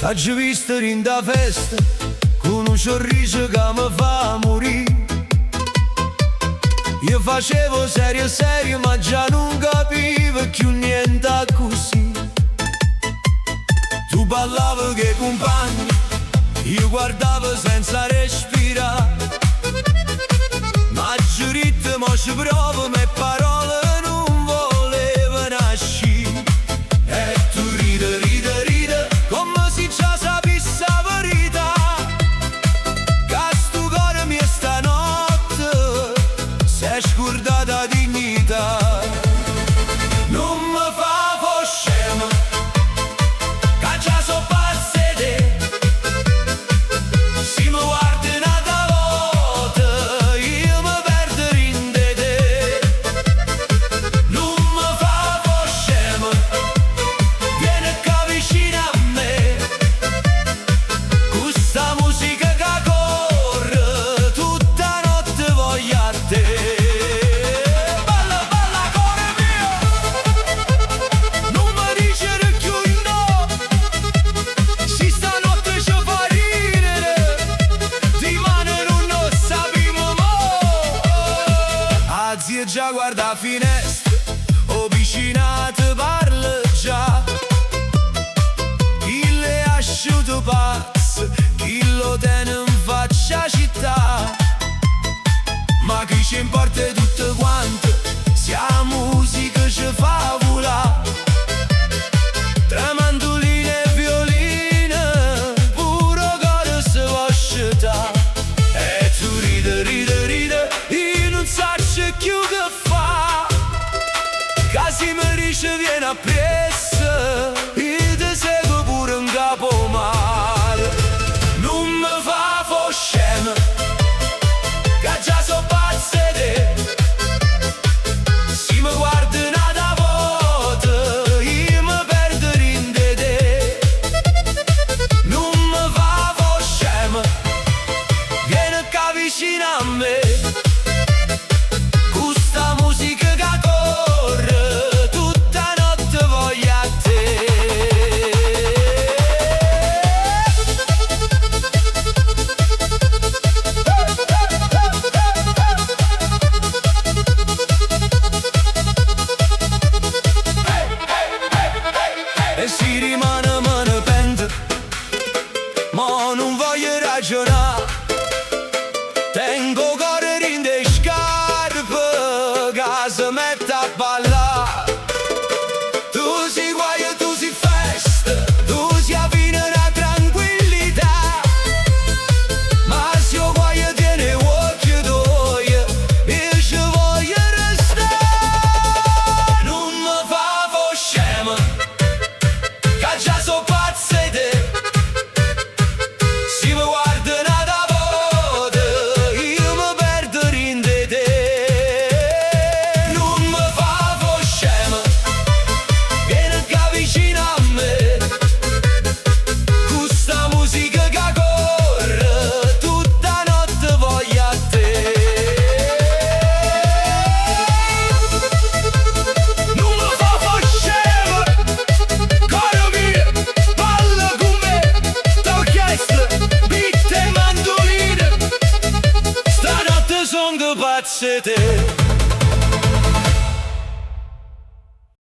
T'aggi visto in da festa con un sorriso che mi fa morire. Io facevo serio serio ma già non capivo più niente così. Tu ballavi che compagni, io guardavo senza respirare. Ma giurite mo ci provo, me parole non volevano nascere. E tu ride, ride, ride, come se già sapessi la verità. Che sto cuore mio stanotte si è scordata dignità. Non mi fa fo scemo, che già so pazze te. Si mi guardi un'altra volta, io mi perdo in te. Non mi fa fo scemo, vieni qua vicino a me. Questa musica che corre, tutta notte voglio a te. Già guarda a finestra, o vicina te parla già. Chi le ha asciuto pazzo, chi lo tiene in faccia città. Ma chi ci importa tutto quanto, se la musica ci fa volare. Tra mandoline e violine, puro cuore si può asciutare. E tu ride, ride, ride, io non so più che fa. Casi mi dice vieni appresso, io ti seguo pure in capo mare. Non mi fa fo scemo, che già so pazze te. Si mi guardi un'altra volta, io mi perdo in te. Non mi fa fo scemo, vieni qua vicino a me. E si rimane me ne pente, ma non voglio ragionare. Tengo cuore in de scarpe, che si mette a ballare. Tu si guai, tu si festa, tu si avvina la tranquillità. Ma se io guai tiene occhio tuoi, io ci voglio restare. Non mi fa fo scemo, che già so pazze te. Si mi guardi un'altra volta, io mi perdo in te. Non mi fa fo scemo, vieni qua vicino a me. Questa musica che corre, tutta notte voglio a te. Non mi fa fo scemo, caro mio, balla con me. T'orchestra, beat e mandoline, stanotte son che pazze te.